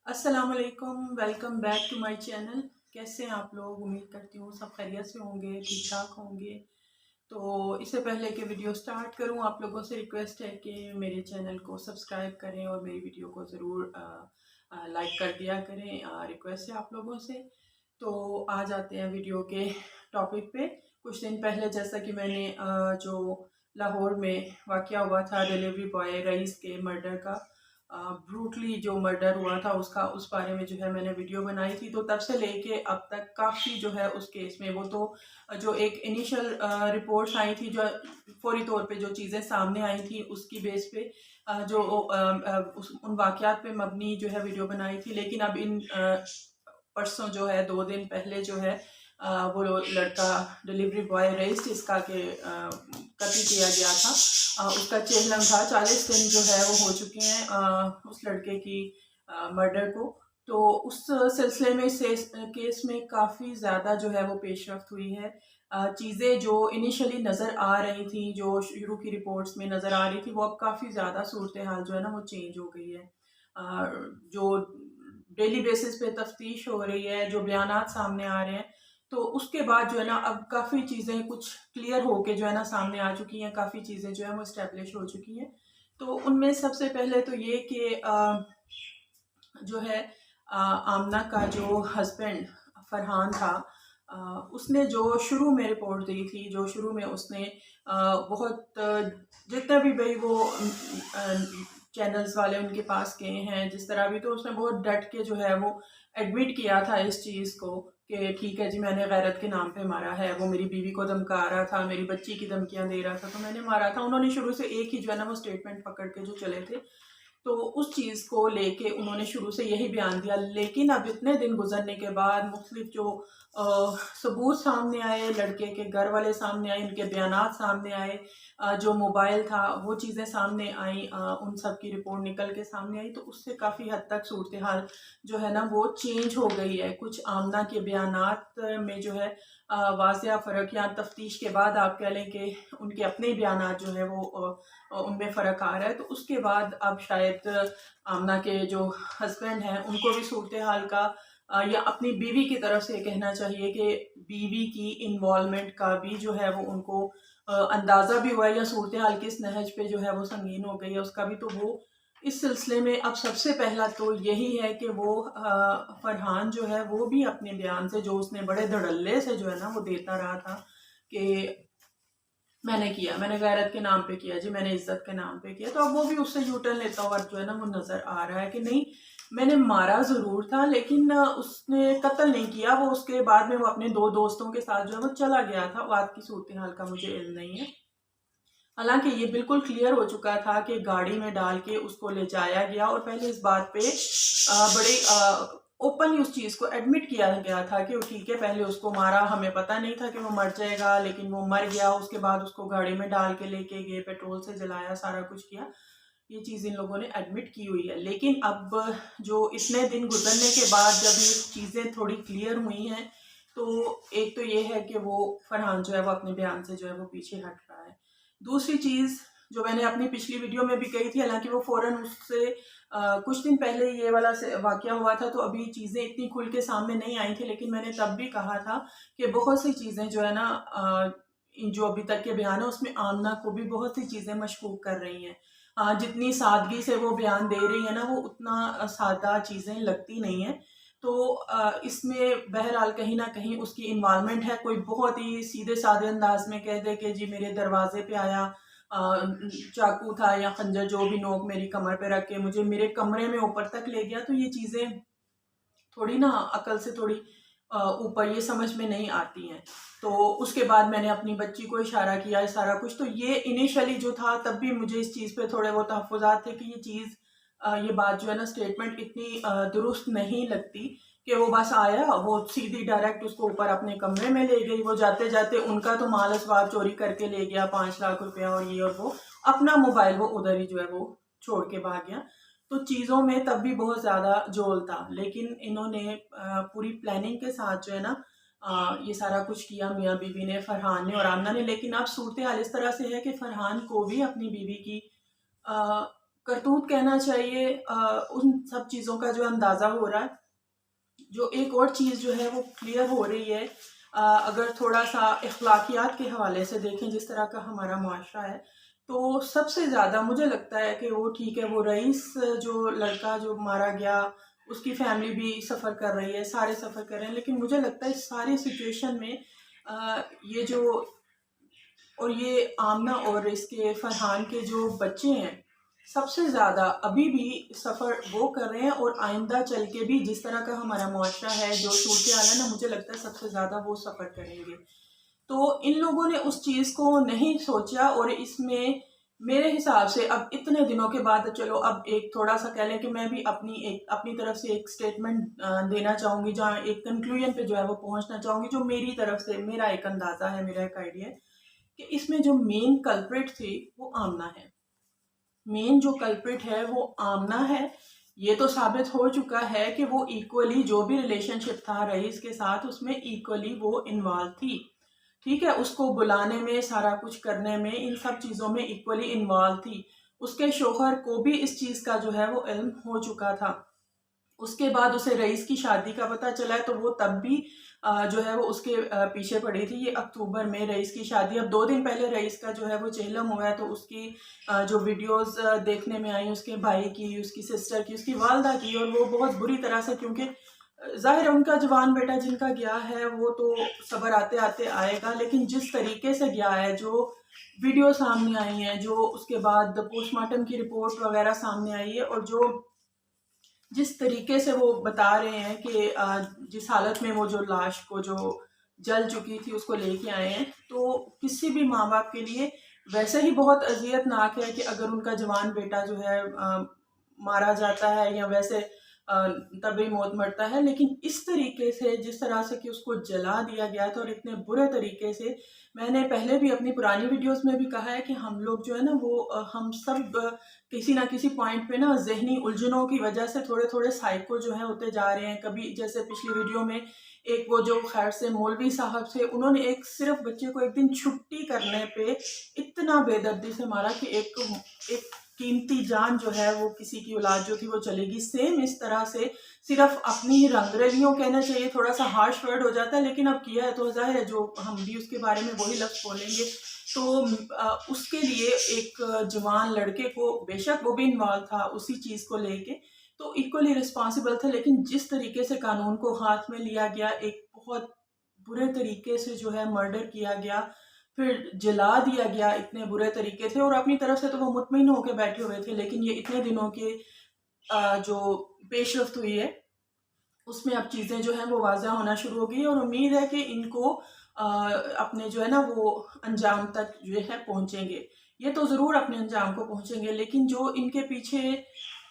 अस्सलामुअलैकुम, welcome back to my channel. कैसे हैं आप लोग? उम्मीद करती हूँ सब खैरियत से होंगे, ठीक ठाक होंगे। तो इससे पहले कि वीडियो स्टार्ट करूँ, आप लोगों से रिक्वेस्ट है कि मेरे चैनल को सब्सक्राइब करें और मेरी वीडियो को ज़रूर लाइक कर दिया करें। रिक्वेस्ट है आप लोगों से। तो आ जाते हैं वीडियो के टॉपिक पे। कुछ दिन पहले जैसा कि मैंने जो लाहौर में वाक़या हुआ था डिलीवरी बॉय रईस के मर्डर का, ब्रूटली जो मर्डर हुआ था उसका, उस बारे में जो है मैंने वीडियो बनाई थी। तो तब से लेके अब तक काफ़ी जो है उस केस में वो तो जो एक इनिशियल रिपोर्ट्स आई थी, जो फौरी तौर पे जो चीज़ें सामने आई थी उसकी बेस पे उन वाक़यात पे मबनी जो है वीडियो बनाई थी। लेकिन अब इन परसों जो है 2 दिन पहले जो है वो लड़का डिलीवरी बॉय रईस जिसका के कत्ल किया गया था, उसका चेहलम था। 40 दिन जो है वो हो चुके हैं उस लड़के की मर्डर को। तो उस सिलसिले में से केस में काफ़ी ज़्यादा जो है वो पेशरफ्त हुई है। चीज़ें जो इनिशियली नज़र आ रही थी, जो शुरू की रिपोर्ट्स में नज़र आ रही थी, वो अब काफ़ी ज़्यादा सूरत हाल जो है ना वो चेंज हो गई है। जो डेली बेसिस पे तफ्तीश हो रही है, जो बयानात सामने आ रहे हैं, तो उसके बाद जो है ना अब काफ़ी चीज़ें कुछ क्लियर होके जो है ना सामने आ चुकी हैं, काफ़ी चीज़ें जो है वो इस्टेब्लिश हो चुकी हैं। तो उनमें सबसे पहले तो ये कि जो है आमना का जो हस्बैंड फरहान था, उसने जो शुरू में रिपोर्ट दी थी, जो शुरू में उसने बहुत जितने भी भाई वो चैनल्स वाले उनके पास गए हैं, जिस तरह भी, तो उसने बहुत डट के जो है वो एडमिट किया था इस चीज़ को कि ठीक है जी, मैंने गैरत के नाम पे मारा है। वो मेरी बीवी को धमका रहा था, मेरी बच्ची की धमकियां दे रहा था, तो मैंने मारा था। उन्होंने शुरू से एक ही जो है ना वो स्टेटमेंट पकड़ के जो चले थे, तो उस चीज़ को लेके उन्होंने शुरू से यही बयान दिया। लेकिन अब इतने दिन गुजरने के बाद मुख्तलिफ जो सबूत सामने आए, लड़के के घर वाले सामने आए, उनके बयानात सामने आए, जो मोबाइल था वो चीज़ें सामने आई, उन सब की रिपोर्ट निकल के सामने आई, तो उससे काफ़ी हद तक सूरत हाल जो है ना वो चेंज हो गई है। कुछ आमना के बयानात में जो है वाज़िया फ़र्क, या तफ्तीश के बाद आप कह लें कि उनके अपने ही बयानात जो है वो उनमें फ़र्क आ रहा है। तो उसके बाद अब शायद आमना के जो हस्बैंड हैं उनको भी सूरत हाल का या अपनी बीवी की तरफ से कहना चाहिए कि बीवी की इन्वॉल्वमेंट का भी जो है वो उनको अंदाज़ा भी हुआ है, या सूरत हाल किस नहज पे जो है वो संगीन हो गई है उसका भी। तो वो इस सिलसिले में अब सबसे पहला तो यही है कि वो फरहान जो है वो भी अपने बयान से, जो उसने बड़े धड़ल्ले से जो है ना वो देता रहा था कि मैंने किया, मैंने गैरत के नाम पे किया जी, मैंने इज्जत के नाम पे किया, तो अब वो भी उससे यूटर्न लेता हुआ जो है ना वो नज़र आ रहा है कि नहीं, मैंने मारा ज़रूर था लेकिन उसने कत्ल नहीं किया। वो उसके बाद में वो अपने 2 दोस्तों के साथ जो है वो चला गया था। बात की सूरत हाल का मुझे इल्म नहीं है। हालांकि ये बिल्कुल क्लियर हो चुका था कि गाड़ी में डाल के उसको ले जाया गया, और पहले इस बात पे बड़े ओपनली उस चीज़ को एडमिट किया गया था कि ठीक है, पहले उसको मारा, हमें पता नहीं था कि वो मर जाएगा, लेकिन वो मर गया। उसके बाद उसको गाड़ी में डाल के लेके गए, पेट्रोल से जलाया, सारा कुछ किया। ये चीज़ इन लोगों ने एडमिट की हुई है। लेकिन अब जो इतने दिन गुजरने के बाद जब ये चीज़ें थोड़ी क्लियर हुई हैं, तो एक तो ये है कि वो फरहान जो है वो अपने बयान से जो है वो पीछे हट रहा है। दूसरी चीज़ जो मैंने अपनी पिछली वीडियो में भी कही थी, हालांकि वो फ़ौरन उससे कुछ दिन पहले ये वाला वाक़या हुआ था, तो अभी चीज़ें इतनी खुल के सामने नहीं आई थी, लेकिन मैंने तब भी कहा था कि बहुत सी चीज़ें जो है ना जो अभी तक के बयान है उसमें आमना को भी बहुत सी चीज़ें मशकूक कर रही हैं। जितनी सादगी से वो बयान दे रही है ना, वो उतना सादा चीज़ें लगती नहीं हैं। तो इसमें बहरहाल कहीं न कहीं उसकी इन्वॉल्वमेंट है। कोई बहुत ही सीधे-साधे अंदाज़ में कह दे कि जी मेरे दरवाज़े पे आया, चाकू था या खंजर, जो भी, नोक मेरी कमर पे रख के मुझे मेरे कमरे में ऊपर तक ले गया, तो ये चीज़ें थोड़ी ना अकल से थोड़ी ऊपर, ये समझ में नहीं आती हैं। तो उसके बाद मैंने अपनी बच्ची को इशारा किया, सारा कुछ। तो ये इनिशियली जो था तब भी मुझे इस चीज़ पे थोड़े बहुत तहफ़्फ़ुज़ात थे कि ये चीज़ ये बात जो है ना, स्टेटमेंट इतनी दुरुस्त नहीं लगती कि वो बस आया, वो सीधी डायरेक्ट उसको ऊपर अपने कमरे में ले गई। वो जाते-जाते उनका तो माल असबाब चोरी करके ले गया, 5 लाख रुपया और ये और वो। अपना मोबाइल वो उधर ही जो है वो छोड़ के भाग गया। तो चीज़ों में तब भी बहुत ज़्यादा जोल था, लेकिन इन्होंने पूरी प्लानिंग के साथ जो है ना ये सारा कुछ किया, मियाँ बीवी ने, फरहान ने और आमना ने। लेकिन अब सूरत हाल इस तरह से है कि फरहान को भी अपनी बीवी की करतूत कहना चाहिए, उन सब चीज़ों का जो अंदाज़ा हो रहा है। जो एक और चीज़ जो है वो क्लियर हो रही है, अगर थोड़ा सा अखलाकियात के हवाले से देखें जिस तरह का हमारा मुआशरा है, तो सबसे ज़्यादा मुझे लगता है कि वो ठीक है, वो रईस जो लड़का जो मारा गया उसकी फैमिली भी सफ़र कर रही है, सारे सफ़र कर रहे हैं, लेकिन मुझे लगता है इस सारी सिचुएशन में ये जो और ये आमना और इसके फरहान के जो बच्चे हैं सबसे ज़्यादा अभी भी सफ़र वो कर रहे हैं, और आइंदा चल के भी जिस तरह का हमारा मुआशरा है, जो सूरत हाल है ना, मुझे लगता है सबसे ज़्यादा वो सफ़र करेंगे। तो इन लोगों ने उस चीज़ को नहीं सोचा, और इसमें मेरे हिसाब से अब इतने दिनों के बाद चलो अब एक थोड़ा सा कह लें कि मैं भी अपनी तरफ से एक स्टेटमेंट देना चाहूँगी, जहाँ एक कंक्लूजन पे जो है वो पहुँचना चाहूँगी, जो मेरी तरफ से मेरा एक अंदाज़ा है, मेरा एक आइडिया है कि इसमें जो मेन कल्प्रिट थी वो आमना है। मेन जो कल्प्रिट है वो आमना है। ये तो साबित हो चुका है कि वो इक्वली जो भी रिलेशनशिप था रईस के साथ उसमें इक्वली वो इन्वॉल्व थी। ठीक है, उसको बुलाने में, सारा कुछ करने में, इन सब चीज़ों में इक्वली इन्वॉल्व थी। उसके शोहर को भी इस चीज़ का जो है वो इल्म हो चुका था। उसके बाद उसे रईस की शादी का पता चला है, तो वो तब भी जो है वो उसके पीछे पड़ी थी। ये अक्टूबर में रईस की शादी, अब 2 दिन पहले रईस का जो है वो चेहलम हुआ है, तो उसकी जो वीडियोस देखने में आई उसके भाई की, उसकी सिस्टर की, उसकी वालदा की, और वो बहुत बुरी तरह से, क्योंकि ज़ाहिर है उनका जवान बेटा जिनका गया है वो तो सब्र आते आते आएगा, लेकिन जिस तरीके से गया है, जो वीडियो सामने आई हैं, जो उसके बाद पोस्टमार्टम की रिपोर्ट वगैरह सामने आई है, और जो जिस तरीके से वो बता रहे हैं कि जिस हालत में वो जो लाश को जो जल चुकी थी उसको लेके आए हैं, तो किसी भी माँ बाप के लिए वैसे ही बहुत अजियतनाक है कि अगर उनका जवान बेटा जो है मारा जाता है, या वैसे तभी मौत मरता है, लेकिन इस तरीके से जिस तरह से कि उसको जला दिया गया था, और इतने बुरे तरीके से, मैंने पहले भी अपनी पुरानी वीडियोस में भी कहा है कि हम लोग जो है ना वो हम सब किसी ना किसी पॉइंट पे ना जहनी उलझनों की वजह से थोड़े थोड़े साइको जो है होते जा रहे हैं। कभी जैसे पिछली वीडियो में एक वो जो खैर से मौलवी साहब थे, उन्होंने एक सिर्फ बच्चे को एक दिन छुट्टी करने पे इतना बेदर्दी से मारा कि एक कीमती जान जो है वो किसी की औलाद जो थी वो चलेगी। सेम इस तरह से सिर्फ अपनी ही रंगरेलियों कहना चाहिए, थोड़ा सा हार्श वर्ड हो जाता है, लेकिन अब किया है तो जाहिर है जो हम भी उसके बारे में वही लफ्ज़ बोलेंगे। तो उसके लिए एक जवान लड़के को, बेशक वो भी इन्वॉल्व था उसी चीज़ को लेके, तो इक्वली रिस्पॉन्सिबल थे, लेकिन जिस तरीके से कानून को हाथ में लिया गया, एक बहुत बुरे तरीके से जो है मर्डर किया गया, फिर जला दिया गया इतने बुरे तरीके से, और अपनी तरफ से तो वो मुतमईन होकर बैठे हुए थे, लेकिन ये इतने दिनों के जो पेशरफ्त हुई है उसमें अब चीज़ें जो हैं वो वाज़ह होना शुरू हो गई, और उम्मीद है कि इनको अपने जो है ना वो अंजाम तक जो है पहुँचेंगे। ये तो ज़रूर अपने अंजाम को पहुँचेंगे, लेकिन जो इनके पीछे,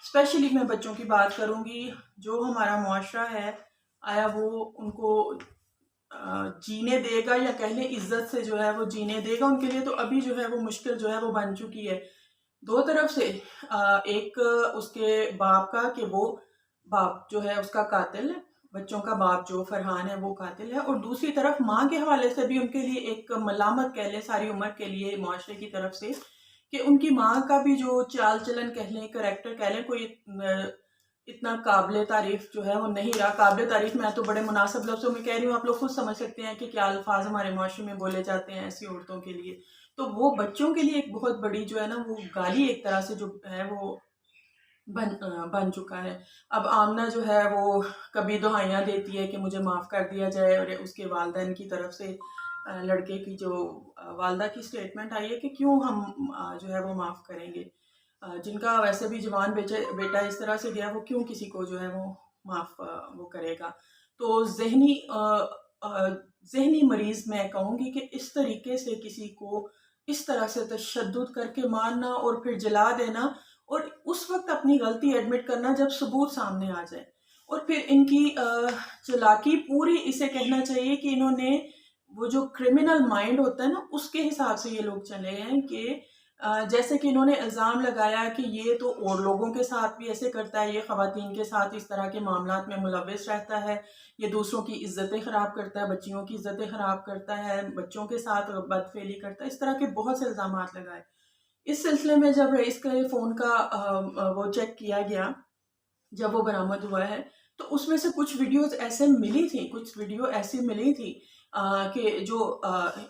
स्पेशली मैं बच्चों की बात करूँगी, जो हमारा मुआशरा है, आया वो उनको जीने देगा, या कह लें इज्जत से जो है वो जीने देगा? उनके लिए तो अभी जो है वो मुश्किल जो है वो बन चुकी है। दो तरफ से, एक उसके बाप का कि वो बाप जो है उसका कातिल है, बच्चों का बाप जो फरहान है वो कातिल है, और दूसरी तरफ माँ के हवाले से भी उनके लिए एक मलामत कह लें सारी उम्र के लिए मुआशरे की तरफ से, कि उनकी माँ का भी जो चाल चलन कह लें, करैक्टर कह लें, कोई इतना काबिल तारीफ जो है वो नहीं रहा। काबिल तारीफ मैं तो बड़े मुनासिब लफ्ज़ों में कह रही हूँ, आप लोग खुद समझ सकते हैं कि क्या अल्फाज हमारे माशरे में बोले जाते हैं ऐसी औरतों के लिए। तो वो बच्चों के लिए एक बहुत बड़ी जो है ना वो गाली एक तरह से जो है वो बन चुका है। अब आमना जो है वो कभी दुहाइयाँ देती है कि मुझे माफ़ कर दिया जाए, और उसके वालिदैन की तरफ से लड़के की जो वालदा की स्टेटमेंट आई है कि क्यों हम जो है वो माफ़ करेंगे, जिनका वैसे भी जवान बेटा इस तरह से गया, वो क्यों किसी को जो है वो माफ़ वो करेगा। तो ज़हनी मरीज़ मैं कहूँगी कि इस तरीके से किसी को इस तरह से तशद्दुद करके मारना और फिर जला देना, और उस वक्त अपनी गलती एडमिट करना जब सबूत सामने आ जाए, और फिर इनकी चालाकी पूरी, इसे कहना चाहिए कि इन्होंने वो जो क्रिमिनल माइंड होता है ना उसके हिसाब से ये लोग चले हैं कि जैसे कि इन्होंने इल्ज़ाम लगाया कि ये तो और लोगों के साथ भी ऐसे करता है, ये ख़वातीन के साथ इस तरह के मामलात में मुलव्वस रहता है, ये दूसरों की इज़्ज़तें ख़राब करता है, बच्चियों की इज़्ज़तें ख़राब करता है, बच्चों के साथ बदफेली करता है, इस तरह के बहुत से इल्ज़ामात लगाए। इस सिलसिले में जब रईस के फ़ोन का वो चेक किया गया, जब वो बरामद हुआ है, तो उसमें से कुछ वीडियोज़ ऐसे मिली थी, कुछ वीडियो ऐसी मिली थी कि जो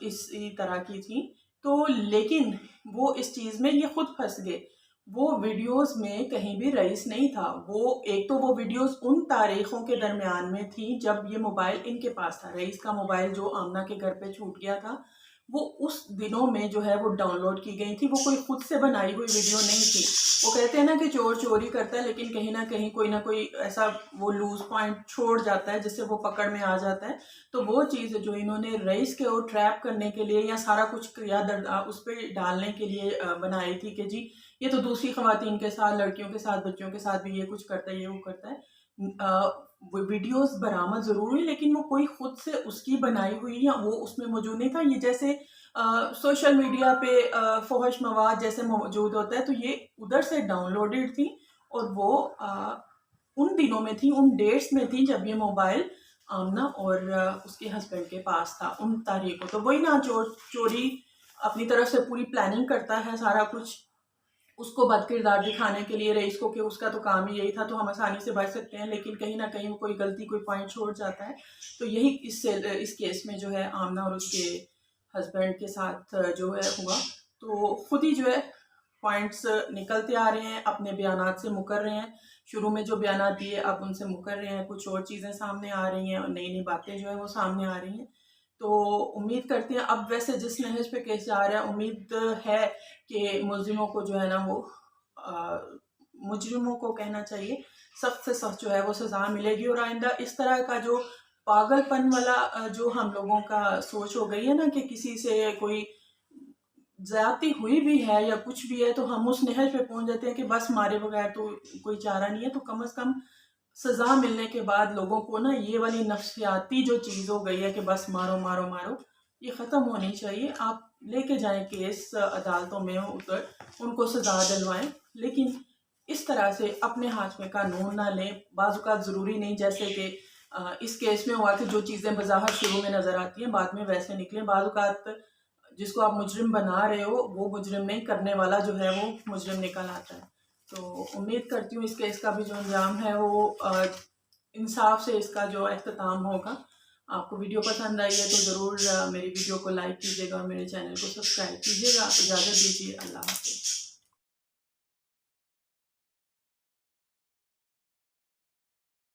इसी तरह की थी। तो लेकिन वो इस चीज़ में ये खुद फँस गए। वो वीडियोज़ में कहीं भी रईस नहीं था। वो एक तो वो वीडियोज़ उन तारीखों के दरमियान में थी जब ये मोबाइल इनके पास था। रईस का मोबाइल जो आमना के घर पे छूट गया था, वो उस दिनों में जो है वो डाउनलोड की गई थी। वो कोई खुद से बनाई हुई वीडियो नहीं थी। वो कहते हैं ना कि चोर चोरी करता है, लेकिन कहीं ना कहीं कोई ना कोई ऐसा वो लूज पॉइंट छोड़ जाता है जिससे वो पकड़ में आ जाता है। तो वो चीज़ जो इन्होंने रईस के वो ट्रैप करने के लिए या सारा कुछ क्रिया उस पर डालने के लिए बनाई थी कि जी ये तो दूसरी खवातीन के साथ, लड़कियों के साथ, बच्चों के साथ भी ये कुछ करता है, ये वो करता है। वो वीडियोस बरामद ज़रूर हुई, लेकिन वो कोई खुद से उसकी बनाई हुई या वो उसमें मौजूद नहीं था। ये जैसे सोशल मीडिया पे फ़ोहश मवाद जैसे मौजूद होता है, तो ये उधर से डाउनलोडेड थी और वो उन दिनों में थी, उन डेट्स में थी जब ये मोबाइल आमना और उसके हस्बैंड के पास था, उन तारीखों। तो वही ना, चोरी अपनी तरफ से पूरी प्लानिंग करता है सारा कुछ, उसको बदकिरदार दिखाने के लिए रईस को कि उसका तो काम ही यही था, तो हम आसानी से बच सकते हैं, लेकिन कहीं ना कहीं वो कोई गलती, कोई पॉइंट छोड़ जाता है। तो यही इस केस में जो है आमना और उसके हस्बैंड के साथ जो है हुआ। तो खुद ही जो है पॉइंट्स निकलते आ रहे हैं, अपने बयानात से मुकर रहे हैं। शुरू में जो बयानात दिए अब उनसे मुकर रहे हैं, कुछ और चीज़ें सामने आ रही हैं और नई नई बातें जो है वो सामने आ रही हैं। तो उम्मीद करती हैं, अब वैसे जिस नहज पे केस जा रहा है, उम्मीद है कि मुलजिमों को जो है ना वो मुजरिमों को कहना चाहिए सख्त से सख्त जो है वो सज़ा मिलेगी। और आइंदा इस तरह का जो पागलपन वाला जो हम लोगों का सोच हो गई है ना कि किसी से कोई ज्यादती हुई भी है या कुछ भी है तो हम उस नहज पे पहुंच जाते हैं कि बस मारे बगैर तो कोई चारा नहीं है। तो कम से कम सजा मिलने के बाद लोगों को ना ये वाली नफ्सियाती जो चीज़ हो गई है कि बस मारो मारो मारो, ये ख़त्म होनी चाहिए। आप लेके जाएं केस अदालतों में, उधर उनको सजा दिलवाएं, लेकिन इस तरह से अपने हाथ में कानून ना लें। बाज़ ज़रूरी नहीं जैसे कि इस केस में हुआ कि जो चीज़ें बज़ाहिर शुरू में नज़र आती हैं बाद में वैसे निकलें। बाज़ जिसको आप मुजरिम बना रहे हो वो मुजरिम नहीं, करने वाला जो है वो मुजरिम निकल आता है। तो उम्मीद करती हूँ इस केस का भी जो अंजाम है वो इंसाफ से इसका जो अख्ताम होगा। आपको वीडियो पसंद आई है तो ज़रूर मेरी वीडियो को लाइक कीजिएगा और मेरे चैनल को सब्सक्राइब कीजिएगा। इजाज़त दीजिए, अल्लाह हाफ़िज़।